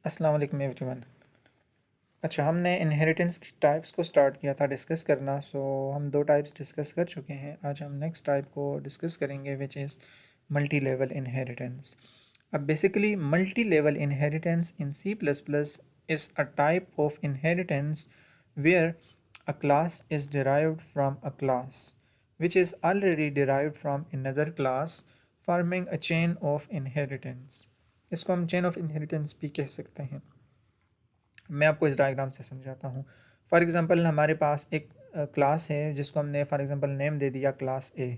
अस्सलाम वालेकुम एवरीवन। अच्छा, हमने इनहेरिटेंस की टाइप्स को स्टार्ट किया था डिस्कस करना। हम दो टाइप्स डिस्कस कर चुके हैं। आज हम नेक्स्ट टाइप को डिस्कस करेंगे which is multi level inheritance. अब basically multi level inheritance in C plus plus is a type of inheritance where a class is derived from a class which is already derived from another class, forming a chain of inheritance। इसको हम chain of inheritance भी कह सकते हैं। मैं आपको इस diagram से समझाता हूँ। फॉर एग्ज़ाम्पल हमारे पास एक क्लास है जिसको हमने फॉर एग्ज़ाम्पल नेम दे दिया क्लास ए।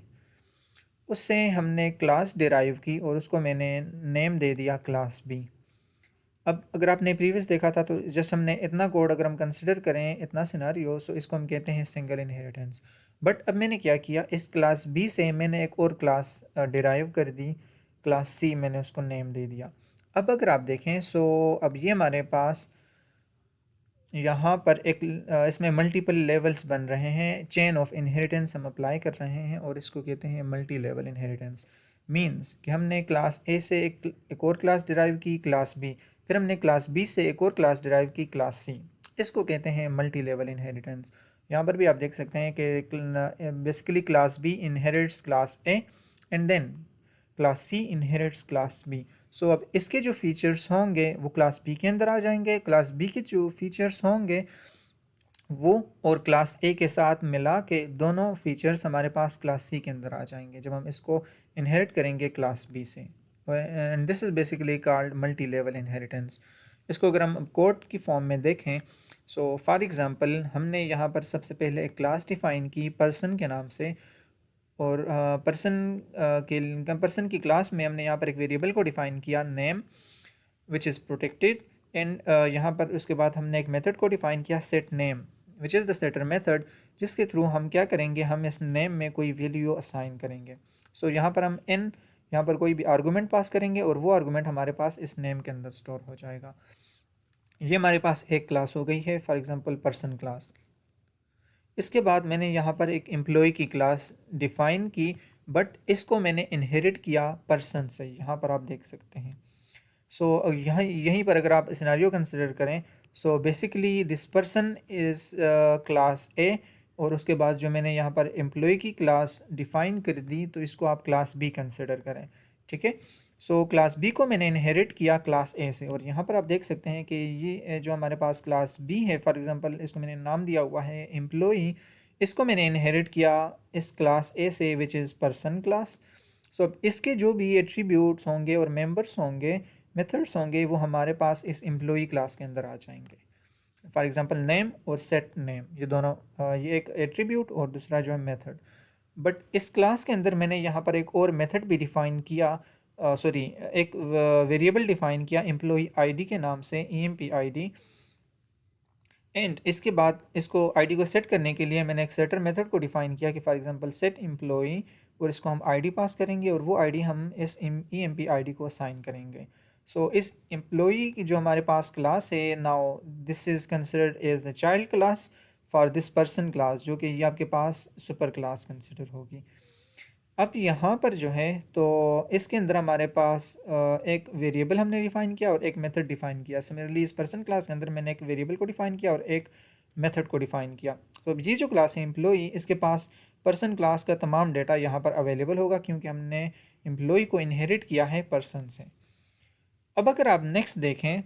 उससे हमने क्लास डिराइव की और उसको मैंने नेम दे दिया क्लास बी। अब अगर आपने प्रीवियस देखा था तो जस्ट हमने इतना कोड अगर हम कंसिडर करें, इतना सिनारियो, सो इसको हम कहते हैं सिंगल इनहेरिटेंस। बट अब मैंने क्या किया, इस क्लास बी से मैंने एक और क्लास डिराइव कर दी, क्लास सी, मैंने उसको नेम दे दिया। अब अगर आप देखें अब ये हमारे पास यहाँ पर एक इसमें मल्टीपल लेवल्स बन रहे हैं। चेन ऑफ इनहेरिटेंस हम अप्लाई कर रहे हैं और इसको कहते हैं मल्टी लेवल इनहेरिटेंस। मींस कि हमने क्लास ए से एक और क्लास डिराइव की, क्लास बी, फिर हमने क्लास बी से एक और क्लास डिराइव की, क्लास सी। इसको कहते हैं मल्टी लेवल इनहेरिटेंस। यहाँ पर भी आप देख सकते हैं कि basically class B inherits class A and then class C inherits class B. अब इसके जो फीचर्स होंगे वो क्लास बी के अंदर आ जाएंगे, क्लास बी के जो फीचर्स होंगे वो और क्लास ए के साथ मिला के दोनों फीचर्स हमारे पास क्लास सी के अंदर आ जाएंगे जब हम इसको इनहेरिट करेंगे क्लास बी से। And this is basically called multi level inheritance. इसको अगर हम कोड की फॉर्म में देखें, फॉर एग्ज़ाम्पल हमने यहाँ पर सबसे पहले एक क्लास डिफ़ाइन की पर्सन के नाम से, और पर्सन की क्लास में हमने यहाँ पर एक वेरिएबल को डिफ़ाइन किया name which is protected. And यहाँ पर उसके बाद हमने एक मेथड को डिफ़ाइन किया set name which is the setter method, जिसके थ्रू हम क्या करेंगे, हम इस नेम में कोई वैल्यू असाइन करेंगे। यहाँ पर हम यहाँ पर कोई भी आर्गूमेंट पास करेंगे और वो आर्गूमेंट हमारे पास इस नेम के अंदर स्टोर हो जाएगा। ये हमारे पास एक क्लास हो गई है, फॉर एग्ज़ाम्पल पर्सन क्लास। इसके बाद मैंने यहाँ पर एक एम्प्लॉय की क्लास डिफ़ाइन की, बट इसको मैंने इनहेरिट किया पर्सन से। यहाँ पर आप देख सकते हैं। यहाँ यहीं पर अगर आप सिनेरियो कंसिडर करें, basically this person is class ए, और उसके बाद जो मैंने यहाँ पर एम्प्लॉय की क्लास डिफ़ाइन कर दी तो इसको आप क्लास बी कंसिडर करें। ठीक है। क्लास बी को मैंने इनहेरिट किया क्लास ए से, और यहाँ पर आप देख सकते हैं कि ये जो हमारे पास क्लास बी है, फॉर एग्जांपल इसको मैंने नाम दिया हुआ है एम्प्लॉई, इसको मैंने इनहेरिट किया इस क्लास ए से विच इज़ पर्सन क्लास। अब इसके जो भी एट्रीब्यूट्स होंगे और मेंबर्स होंगे, मेथड्स होंगे, वो हमारे पास इस एम्प्लॉई क्लास के अंदर आ जाएंगे। फॉर एग्जांपल नेम और सेट नेम, ये दोनों ये एक एट्रीब्यूट और दूसरा जो है मेथड। बट इस क्लास के अंदर मैंने यहाँ पर एक और मेथड भी डिफ़ाइन किया, सॉरी एक वेरिएबल डिफ़ाइन किया एम्प्लॉई आईडी के नाम से, EMP ID। एंड इसके बाद इसको आईडी को सेट करने के लिए मैंने एक सेटर मेथड को डिफ़ाइन किया कि फॉर एग्जांपल सेट एम्प्लॉई, और इसको हम आईडी पास करेंगे और वो आईडी हम इस EMP ID को असाइन करेंगे। इस एम्प्लॉई की जो हमारे पास क्लास है, now this is considered as the child class for this person class, जो कि ये आपके पास सुपर क्लास कंसिडर होगी। अब यहाँ पर जो है तो इसके अंदर हमारे पास एक वेरिएबल हमने डिफ़ाइन किया और एक मेथड डिफ़ाइन किया। सिमिलरली इस पर्सन क्लास के अंदर मैंने एक वेरिएबल को डिफ़ाइन किया और एक मेथड को डिफ़ाइन किया। अब ये जो क्लास है एम्प्लॉई, इसके पास पर्सन क्लास का तमाम डेटा यहाँ पर अवेलेबल होगा क्योंकि हमने एम्प्लॉई को इनहेरिट किया है पर्सन से। अब अगर आप नेक्स्ट देखें,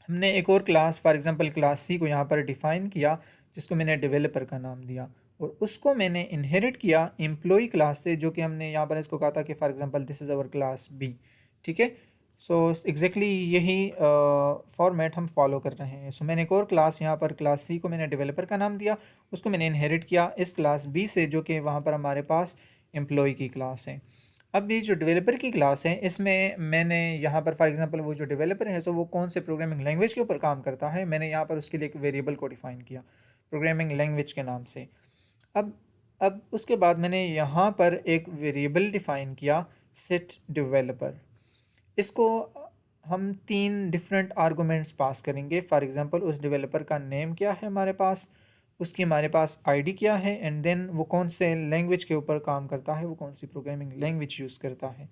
हमने एक और class for example class C को यहाँ पर डिफ़ाइन किया, जिसको मैंने डेवलपर का नाम दिया, और उसको मैंने इनहेरिट किया एम्प्लॉई क्लास से, जो कि हमने यहाँ पर इसको कहा था कि for example this is our class B. ठीक है। एग्जैक्टली यही फॉर्मेट हम फॉलो कर रहे हैं। मैंने एक और क्लास यहाँ पर क्लास सी को मैंने डेवलपर का नाम दिया, उसको मैंने इनहेरिट किया इस क्लास बी से, जो कि वहाँ पर हमारे पास एम्प्लॉई की क्लास है। अब ये जो डेवलपर की क्लास है, इसमें मैंने यहाँ पर फॉर एग्जांपल वो जो डेवलपर है तो वो कौन से प्रोग्रामिंग लैंग्वेज के ऊपर काम करता है, मैंने यहाँ पर उसके लिए एक वेरिएबल को डिफ़ाइन किया प्रोग्रामिंग लैंग्वेज के नाम से। अब अब उसके बाद मैंने यहाँ पर एक वेरिएबल डिफ़ाइन किया सेट डेवलपर। इसको हम 3 डिफरेंट आर्गूमेंट्स पास करेंगे। फॉर एग्जांपल उस डेवलपर का नेम क्या है हमारे पास, उसकी हमारे पास आईडी क्या है, एंड देन वो कौन से लैंग्वेज के ऊपर काम करता है, वो कौन सी प्रोग्रामिंग लैंग्वेज यूज़ करता है।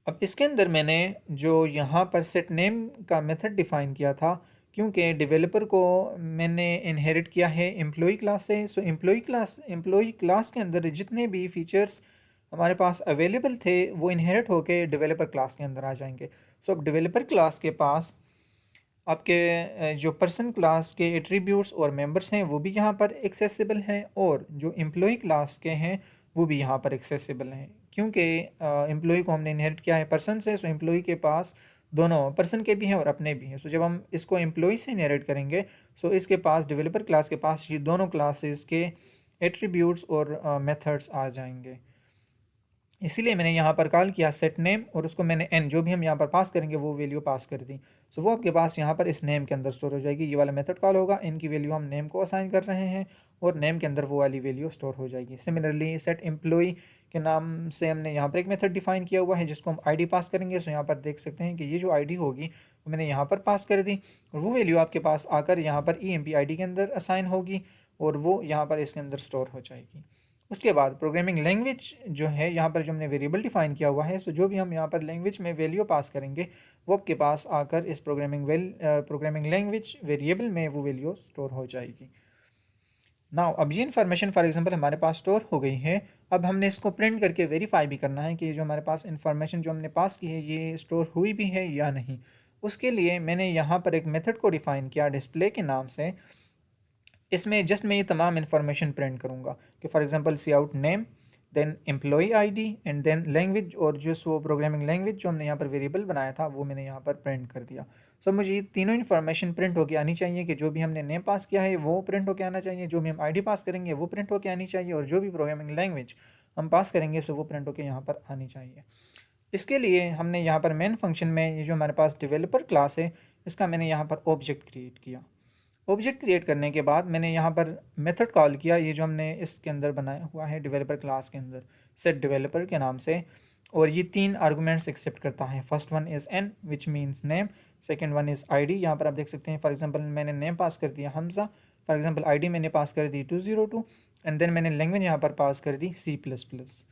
अब इसके अंदर मैंने जो यहाँ पर सेट नेम का मेथड डिफ़ाइन किया था, क्योंकि डेवलपर को मैंने इनहेरिट किया है एम्प्लॉई क्लास से, सो एम्प्लॉई क्लास के अंदर जितने भी फीचर्स हमारे पास अवेलेबल थे वो इनहेरिट होके डेवलपर क्लास के अंदर आ जाएंगे। सो अब डेवलपर क्लास के पास आपके जो पर्सन क्लास के एट्रीब्यूट्स और मेंबर्स हैं वो भी यहाँ पर एक्सेसिबल हैं, और जो एम्प्लॉई क्लास के हैं वो भी यहाँ पर एक्सेसिबल हैं, क्योंकि एम्प्लॉई को हमने इनहेरिट किया है पर्सन से। सो एम्प्लॉई के पास दोनों पर्सन के भी हैं और अपने भी हैं। सो जब हम इसको एम्प्लॉई से इनहेरिट करेंगे, सो इसके पास डेवलपर क्लास के पास ये दोनों क्लासेस के एट्रीब्यूट्स और मेथड्स आ जाएंगे। इसीलिए मैंने यहाँ पर कॉल किया सेट नेम, और उसको मैंने एन जो भी हम यहाँ पर पास करेंगे वो वैल्यू पास कर दी। सो वो आपके पास यहाँ पर इस नेम के अंदर स्टोर हो जाएगी। ये वाला मेथड कॉल होगा, एन की वैल्यू हम नेम को असाइन कर रहे हैं और नेम के अंदर वो वाली वैल्यू स्टोर हो जाएगी। सिमिलरली सेट एम्प्लॉई के नाम से हमने यहाँ पर एक मेथड डिफाइन किया हुआ है जिसको हम आईडी पास करेंगे। सो यहाँ पर देख सकते हैं कि ये जो आईडी होगी वो मैंने यहाँ पर पास कर दी, और वो वैल्यू आपके पास आकर यहाँ पर E M P I D के अंदर असाइन होगी और वो यहाँ पर इसके अंदर स्टोर हो जाएगी। उसके बाद प्रोग्रामिंग लैंग्वेज जो है, यहाँ पर जो हमने वेरिएबल डिफाइन किया हुआ है, सो जो भी हम यहाँ पर लैंग्वेज में वैल्यू पास करेंगे वो आपके पास आकर इस प्रोग्रामिंग लैंग्वेज वेरिएबल में वो वैल्यू स्टोर हो जाएगी। नाउ अब ये इन्फॉर्मेशन फॉर एग्जांपल हमारे पास स्टोर हो गई है। अब हमने इसको प्रिंट करके वेरीफाई भी करना है कि जो हमारे पास इन्फॉर्मेशन जो हमने पास की है ये स्टोर हुई भी है या नहीं। उसके लिए मैंने यहाँ पर एक मेथड को डिफ़ाइन किया डिस्प्ले के नाम से। इसमें जस्ट मैं ये तमाम इन्फॉर्मेशन प्रिंट करूँगा कि for example C out name, then employee ID and then language, और जो वो प्रोग्रामिंग लैंग्वेज जो हमने यहाँ पर वेरिएबल बनाया था वो मैंने यहाँ पर प्रिंट कर दिया। सो मुझे ये तीनों इन्फॉर्मेशन प्रिंट होकर आनी चाहिए कि जो भी हमने नेम पास किया है वो प्रिंट होकर आना चाहिए, जो भी हम आईडी पास करेंगे वो प्रिंट होकर आनी चाहिए, और जो भी प्रोग्रामिंग लैंग्वेज हम पास करेंगे सो वो प्रिंट होकर यहाँ पर आनी चाहिए। इसके लिए हमने यहाँ पर मेन फंक्शन में ये जो हमारे पास डेवलपर क्लास है इसका मैंने यहाँ पर ऑब्जेक्ट क्रिएट किया। ऑब्जेक्ट क्रिएट करने के बाद मैंने यहाँ पर मेथड कॉल किया, ये जो हमने इसके अंदर बनाया हुआ है डेवलपर क्लास के अंदर सेट डेवलपर के नाम से, और ये 3 आर्गुमेंट्स एक्सेप्ट करता है। First one is an which means name, second one is ID, यहाँ पर आप देख सकते हैं फॉर एग्जांपल मैंने नेम पास कर दिया हमजा, फॉर एग्जांपल आईडी मैंने पास कर दी 202, एंड देन मैंने लैंग्वेज यहाँ पर पास कर दी C++।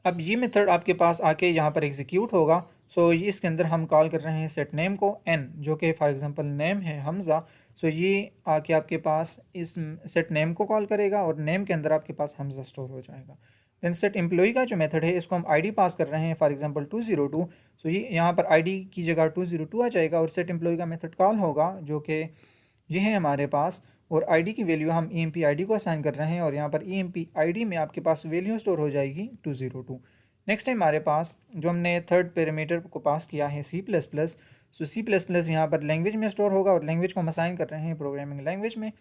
अब ये मेथड आपके पास आके यहाँ पर एग्जीक्यूट होगा। सो ये इसके अंदर हम कॉल कर रहे हैं सेट नेम को एन, जो कि फॉर एग्जांपल नेम है हमज़ा। सो ये आके आपके पास इस सेट नेम को कॉल करेगा और नेम के अंदर आपके पास हमज़ा स्टोर हो जाएगा। देन सेट एम्प्लॉई का जो मेथड है इसको हम आईडी पास कर रहे हैं फॉर एग्जांपल 202। सो ये यहाँ पर आईडी की जगह 202 आ जाएगा, और सेट एम्प्लॉई का मेथड कॉल होगा जो कि ये है हमारे पास, और आईडी की वैल्यू हम ई एम पी आईडी को असाइन कर रहे हैं, और यहाँ पर ई एम पी आईडी में आपके पास वैल्यू स्टोर हो जाएगी 202। नेक्स्ट है हमारे पास जो हमने थर्ड पैरामीटर को पास किया है C++। सो C++ यहाँ पर लैंग्वेज में स्टोर होगा, और लैंग्वेज को हम असाइन कर रहे हैं प्रोग्रामिंग लैंग्वेज में,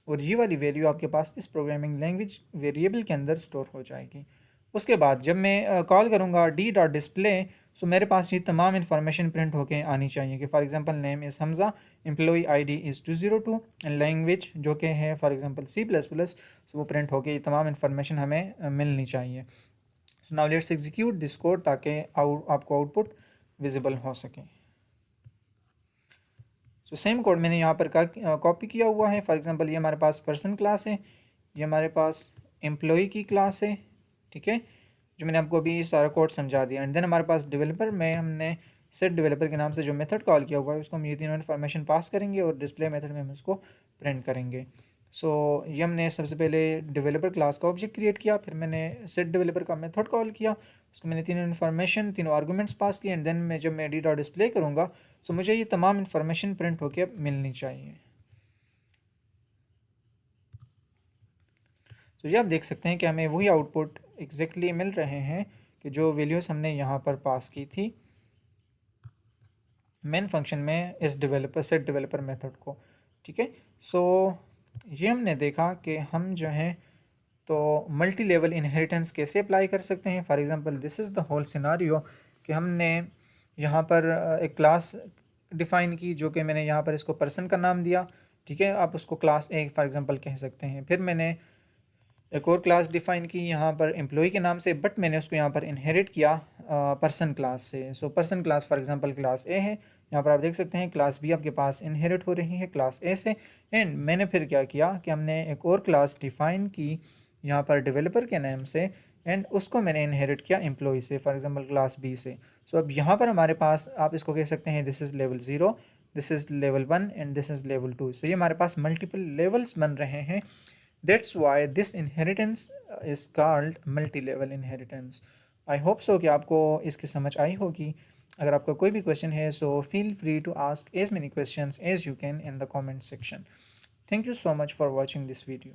और ये वाली वैल्यू आपके पास इस प्रोग्रामिंग लैंग्वेज वेरिएबल के अंदर स्टोर हो जाएगी। उसके बाद जब मैं कॉल करूँगा d.display, सो मेरे पास ये तमाम इन्फॉर्मेशन प्रिंट होके आनी चाहिए कि for example name is Hamza, employee ID is 202, and language जो कि है फॉर एग्जांपल C++, सो वो प्रिंट होके ये तमाम इन्फॉर्मेशन हमें मिलनी चाहिए। So now let's execute this code ताकि आपको आउटपुट विजिबल हो सके। सो सेम कोड मैंने यहाँ पर कॉपी किया हुआ है। फॉर एग्जांपल ये हमारे पास पर्सन क्लास है, ये हमारे पास एम्प्लॉई की क्लास है, ठीक है, जो मैंने आपको अभी सारा कोड समझा दिया। एंड देन हमारे पास डेवलपर में हमने सेट डेवलपर के नाम से जो मेथड कॉल किया हुआ है उसको हम ये तीनों इन्फॉर्मेशन पास करेंगे, और डिस्प्ले मेथड में हम उसको प्रिंट करेंगे। सो ये हमने सबसे पहले डेवलपर क्लास का ऑब्जेक्ट क्रिएट किया, फिर मैंने सेट डेवलपर का मेथड कॉल किया, उसको मैंने तीनों आर्गूमेंट्स पास किए, एंड देन मैं जब मैं d.display करूँगा सो मुझे ये तमाम इन्फॉर्मेशन प्रिंट होकर मिलनी चाहिए। तो ये आप देख सकते हैं कि हमें वही आउटपुट एग्जैक्टली मिल रहे हैं कि जो वैल्यूज़ हमने यहाँ पर पास की थी मेन फंक्शन में इस सेट डेवलपर मेथड को, ठीक है। सो ये हमने देखा कि हम जो हैं तो मल्टी लेवल इनहेरिटेंस कैसे अप्लाई कर सकते हैं। For example this is the whole scenario कि हमने यहाँ पर एक क्लास डिफ़ाइन की जो कि मैंने यहाँ पर इसको पर्सन का नाम दिया, ठीक है, आप उसको क्लास ए फॉर एग्जांपल कह सकते हैं। फिर मैंने एक और क्लास डिफ़ाइन की यहाँ पर एम्प्लॉई के नाम से, बट मैंने उसको यहाँ पर इनहेरिट किया पर्सन क्लास से। So person class for example class ए है, यहाँ पर आप देख सकते हैं क्लास बी आपके पास इनहेरिट हो रही है क्लास ए से। एंड मैंने फिर क्या किया कि हमने एक और क्लास डिफ़ाइन की यहाँ पर डेवलपर के नाम से, एंड उसको मैंने इनहेरिट किया एम्प्लॉय से, फॉर एग्जांपल क्लास बी से। सो अब यहाँ पर हमारे पास आप इसको कह सकते हैं this is level 0, this is level 1 and this is level 2। सो ये हमारे पास मल्टीपल लेवल्स बन रहे हैं। That's why this inheritance is called multi level inheritance. I hope so कि आपको इसकी समझ आई होगी। अगर आपका कोई भी क्वेश्चन है so feel free to ask as many questions as you can in the comment section. Thank you so much for watching this video.